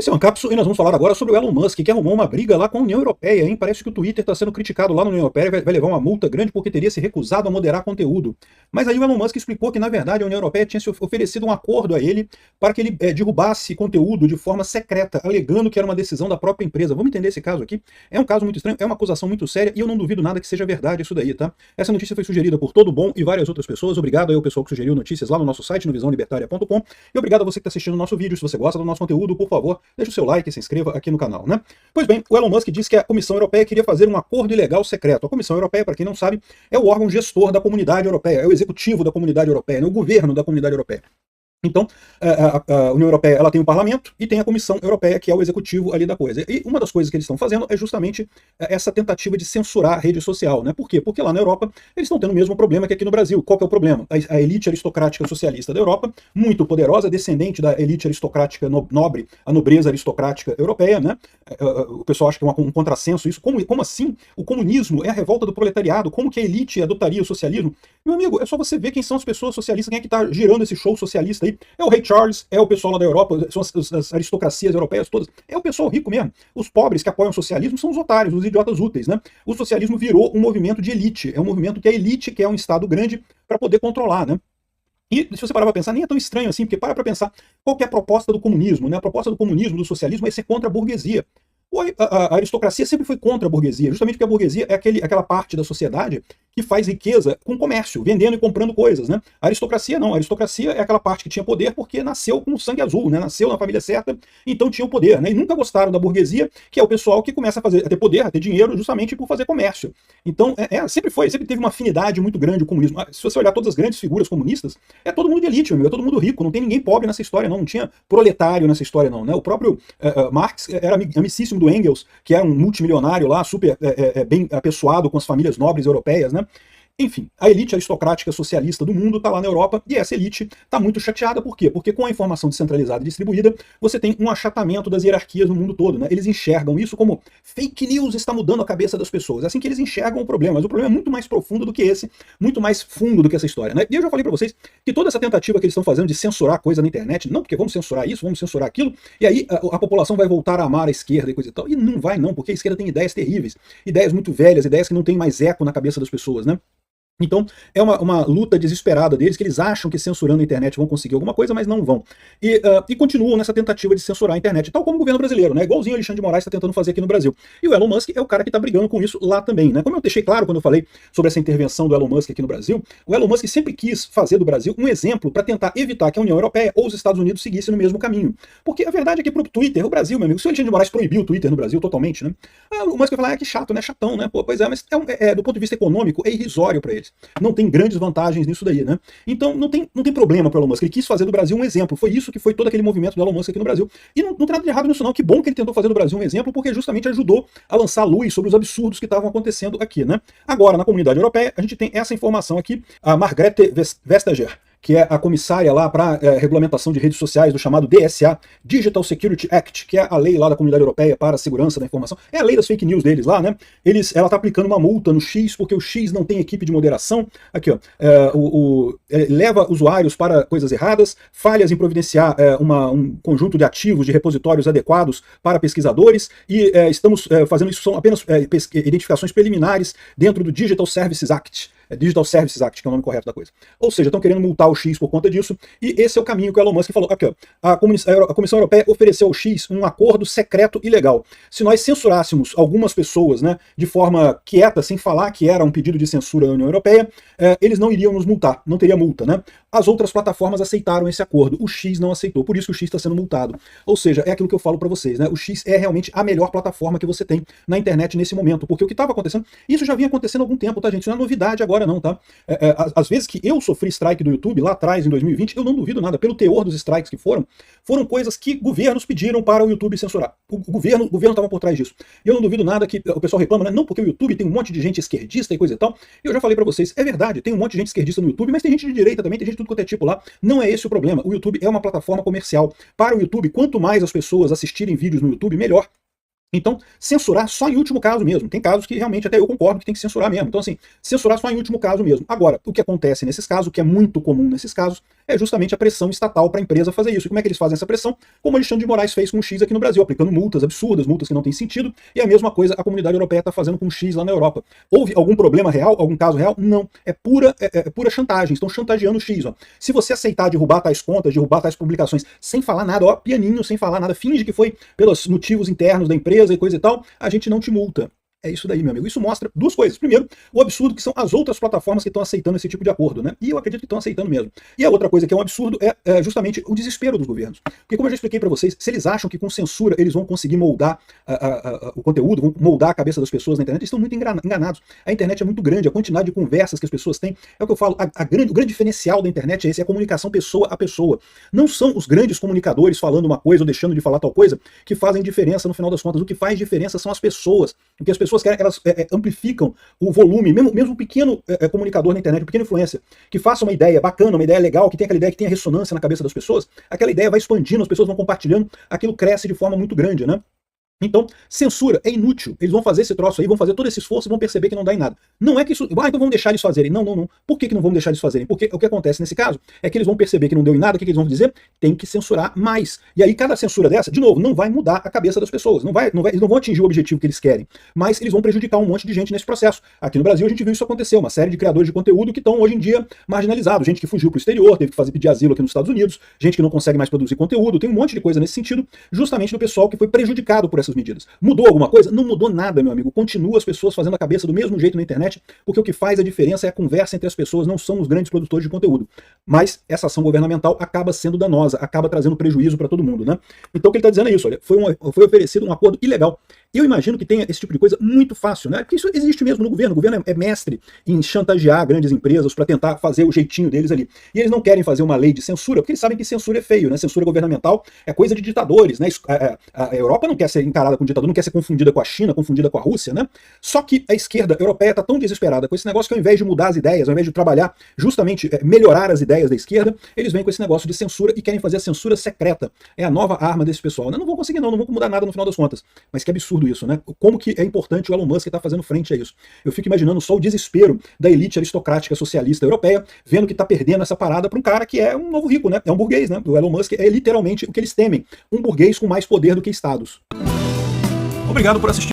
Esse é um Ancapsu e nós vamos falar agora sobre o Elon Musk, que arrumou uma briga lá com a União Europeia, hein? Parece que o Twitter está sendo criticado lá na União Europeia, vai levar uma multa grande porque teria se recusado a moderar conteúdo. Mas aí o Elon Musk explicou que, na verdade, a União Europeia tinha se oferecido um acordo a ele para que ele derrubasse conteúdo de forma secreta, alegando que era uma decisão da própria empresa. Vamos entender esse caso aqui? É um caso muito estranho, é uma acusação muito séria e eu não duvido nada que seja verdade isso daí, tá? Essa notícia foi sugerida por Todo Bom e várias outras pessoas. Obrigado aí ao pessoal que sugeriu notícias lá no nosso site, no visãolibertaria.com. E obrigado a você que está assistindo o nosso vídeo. Se você gosta do nosso conteúdo, por favor, deixa o seu like, se inscreva aqui no canal, né? Pois bem, o Elon Musk disse que a Comissão Europeia queria fazer um acordo ilegal secreto. A Comissão Europeia, para quem não sabe, é o órgão gestor da Comunidade Europeia, é o executivo da Comunidade Europeia, é o governo da Comunidade Europeia. Então, a União Europeia ela tem o Parlamento e tem a Comissão Europeia, que é o executivo ali da coisa. E uma das coisas que eles estão fazendo é justamente essa tentativa de censurar a rede social, né? Por quê? Porque lá na Europa eles estão tendo o mesmo problema que aqui no Brasil. Qual que é o problema? A elite aristocrática socialista da Europa, muito poderosa, descendente da elite aristocrática nobre, a nobreza aristocrática europeia, né? O pessoal acha que é um contrassenso isso. Como assim o comunismo é a revolta do proletariado? Como que a elite adotaria o socialismo? Meu amigo, é só você ver quem são as pessoas socialistas, quem é que está girando esse show socialista aí. É o Rei Charles, é o pessoal lá da Europa, são as aristocracias europeias todas, é o pessoal rico mesmo. Os pobres que apoiam o socialismo são os otários, os idiotas úteis, né? O socialismo virou um movimento de elite, é um movimento que a elite quer um Estado grande para poder controlar, né? E se você parar para pensar, nem é tão estranho assim, porque para pensar qual que é a proposta do comunismo, né? A proposta do comunismo, do socialismo é ser contra a burguesia. A aristocracia sempre foi contra a burguesia, justamente porque a burguesia é aquela parte da sociedade que faz riqueza com comércio, vendendo e comprando coisas, né? A aristocracia não, a aristocracia é aquela parte que tinha poder porque nasceu com sangue azul, né? Nasceu na família certa, então tinha o poder, né? E nunca gostaram da burguesia, que é o pessoal que começa a ter poder, a ter dinheiro, justamente por fazer comércio. Então, sempre teve uma afinidade muito grande o comunismo. Se você olhar todas as grandes figuras comunistas, é todo mundo de elite, meu amigo, é todo mundo rico, não tem ninguém pobre nessa história, não tinha proletário nessa história, não, né? O próprio Marx era amicíssimo do Engels, que era um multimilionário lá, super bem apessoado com as famílias nobres europeias, né? Enfim, a elite aristocrática socialista do mundo está lá na Europa e essa elite está muito chateada. Por quê? Porque com a informação descentralizada e distribuída, você tem um achatamento das hierarquias no mundo todo, né? Eles enxergam isso como fake news está mudando a cabeça das pessoas. É assim que eles enxergam o problema, mas o problema é muito mais profundo do que esse, muito mais fundo do que essa história, né? E eu já falei para vocês que toda essa tentativa que eles estão fazendo de censurar coisa na internet, não porque vamos censurar isso, vamos censurar aquilo, e aí a população vai voltar a amar a esquerda e coisa e tal. E não vai não, porque a esquerda tem ideias terríveis, ideias muito velhas, ideias que não têm mais eco na cabeça das pessoas, né? Então, é uma luta desesperada deles, que eles acham que censurando a internet vão conseguir alguma coisa, mas não vão. E continuam nessa tentativa de censurar a internet, tal como o governo brasileiro, né? Igualzinho o Alexandre de Moraes está tentando fazer aqui no Brasil. E o Elon Musk é o cara que está brigando com isso lá também, né? Como eu deixei claro quando eu falei sobre essa intervenção do Elon Musk aqui no Brasil, o Elon Musk sempre quis fazer do Brasil um exemplo para tentar evitar que a União Europeia ou os Estados Unidos seguissem no mesmo caminho. Porque a verdade é que pro Twitter, o Brasil, meu amigo, se o Alexandre de Moraes proibiu o Twitter no Brasil totalmente, né? O Musk vai falar, que chato, né? Chatão, né? Pô, pois é, mas do ponto de vista econômico, é irrisório para eles. Não tem grandes vantagens nisso daí, né? Então não tem problema para o Elon Musk. Ele quis fazer do Brasil um exemplo. Foi isso que foi todo aquele movimento do Elon Musk aqui no Brasil. E não tem nada de errado nisso não. Que bom que ele tentou fazer do Brasil um exemplo, porque justamente ajudou a lançar luz sobre os absurdos que estavam acontecendo aqui, né? Agora, na Comunidade Europeia, a gente tem essa informação aqui. A Margrethe Vestager, que é a comissária lá para regulamentação de redes sociais do chamado DSA, Digital Security Act, que é a lei lá da Comunidade Europeia para a segurança da informação. É a lei das fake news deles lá, né? Ela tá aplicando uma multa no X, porque o X não tem equipe de moderação. Aqui, ó, leva usuários para coisas erradas, falhas em providenciar um conjunto de ativos, de repositórios adequados para pesquisadores, e estamos fazendo isso, são apenas identificações preliminares dentro do Digital Services Act. Digital Services Act, que é o nome correto da coisa. Ou seja, estão querendo multar o X por conta disso, e esse é o caminho que o Elon Musk falou. Aqui, ó, a Comissão Europeia ofereceu ao X um acordo secreto e legal. Se nós censurássemos algumas pessoas, né, de forma quieta, sem falar que era um pedido de censura da União Europeia, eles não iriam nos multar, não teria multa, né? As outras plataformas aceitaram esse acordo, o X não aceitou, por isso que o X está sendo multado. Ou seja, é aquilo que eu falo para vocês, né? O X é realmente a melhor plataforma que você tem na internet nesse momento, porque o que estava acontecendo, isso já vinha acontecendo há algum tempo, tá, gente? Isso não é novidade agora não, tá? Às vezes que eu sofri strike do YouTube lá atrás, em 2020, eu não duvido nada, pelo teor dos strikes que foram coisas que governos pediram para o YouTube censurar. O governo estava por trás disso. E eu não duvido nada que o pessoal reclama, né? Não, porque o YouTube tem um monte de gente esquerdista e coisa e tal. E eu já falei para vocês, é verdade, tem um monte de gente esquerdista no YouTube, mas tem gente de direita também, tem gente de tudo quanto é tipo lá. Não é esse o problema. O YouTube é uma plataforma comercial. Para o YouTube, quanto mais as pessoas assistirem vídeos no YouTube, melhor. Então, censurar só em último caso mesmo. Tem casos que realmente até eu concordo que tem que censurar mesmo. Então, assim, censurar só em último caso mesmo. Agora, o que acontece nesses casos, o que é muito comum nesses casos, é justamente a pressão estatal para a empresa fazer isso. E como é que eles fazem essa pressão? Como o Alexandre de Moraes fez com o X aqui no Brasil, aplicando multas absurdas, multas que não têm sentido, e a mesma coisa a comunidade europeia está fazendo com o X lá na Europa. Houve algum problema real, algum caso real? Não. É pura chantagem. Estão chantageando o X. Ó. Se você aceitar derrubar tais contas, derrubar tais publicações, sem falar nada, ó, pianinho, sem falar nada, finge que foi pelos motivos internos da empresa e coisa e tal, a gente não te multa. É isso daí, meu amigo. Isso mostra duas coisas. Primeiro, o absurdo que são as outras plataformas que estão aceitando esse tipo de acordo, né? E eu acredito que estão aceitando mesmo. E a outra coisa que é um absurdo é justamente o desespero dos governos. Porque, como eu já expliquei para vocês, se eles acham que com censura eles vão conseguir moldar o conteúdo, vão moldar a cabeça das pessoas na internet, eles estão muito enganados. A internet é muito grande, a quantidade de conversas que as pessoas têm. É o que eu falo, o grande diferencial da internet é esse, é a comunicação pessoa a pessoa. Não são os grandes comunicadores falando uma coisa ou deixando de falar tal coisa que fazem diferença no final das contas. O que faz diferença são as pessoas. O que as pessoas querem, elas amplificam o volume, mesmo um pequeno comunicador na internet, um pequeno influencer, que faça uma ideia bacana, uma ideia legal, que tenha aquela ideia que tenha ressonância na cabeça das pessoas, aquela ideia vai expandindo, as pessoas vão compartilhando, aquilo cresce de forma muito grande, né? Então, censura é inútil. Eles vão fazer esse troço aí, vão fazer todo esse esforço e vão perceber que não dá em nada. Não é que isso... então vamos deixar eles fazerem. Não. Por que não vamos deixar eles fazerem? Porque o que acontece nesse caso é que eles vão perceber que não deu em nada, o que eles vão dizer? Tem que censurar mais. E aí cada censura dessa, de novo, não vai mudar a cabeça das pessoas. Eles não vão atingir o objetivo que eles querem. Mas eles vão prejudicar um monte de gente nesse processo. Aqui no Brasil a gente viu isso acontecer. Uma série de criadores de conteúdo que estão hoje em dia marginalizados. Gente que fugiu para o exterior, teve que pedir asilo aqui nos Estados Unidos. Gente que não consegue mais produzir conteúdo. Tem um monte de coisa nesse sentido, justamente do pessoal que foi prejudicado por essas medidas. Mudou alguma coisa? Não mudou nada, meu amigo. Continua as pessoas fazendo a cabeça do mesmo jeito na internet, porque o que faz a diferença é a conversa entre as pessoas, não são os grandes produtores de conteúdo. Mas essa ação governamental acaba sendo danosa, acaba trazendo prejuízo para todo mundo, né? Então o que ele está dizendo é isso, olha, foi oferecido um acordo ilegal. Eu imagino que tenha esse tipo de coisa muito fácil, né? Porque isso existe mesmo no governo. O governo é mestre em chantagear grandes empresas para tentar fazer o jeitinho deles ali. E eles não querem fazer uma lei de censura, porque eles sabem que censura é feio, né? Censura governamental é coisa de ditadores, né? A Europa não quer ser encarada como ditador, não quer ser confundida com a China, confundida com a Rússia, né? Só que a esquerda europeia está tão desesperada com esse negócio que ao invés de mudar as ideias, ao invés de trabalhar justamente melhorar as ideias da esquerda, eles vêm com esse negócio de censura e querem fazer a censura secreta. É a nova arma desse pessoal. Não vão conseguir não vão mudar nada no final das contas. Mas que absurdo isso, né? Como que é importante o Elon Musk estar fazendo frente a isso. Eu fico imaginando só o desespero da elite aristocrática socialista europeia, vendo que está perdendo essa parada para um cara que é um novo rico, né? É um burguês, né? O Elon Musk é literalmente o que eles temem, um burguês com mais poder do que estados. Obrigado por assistir.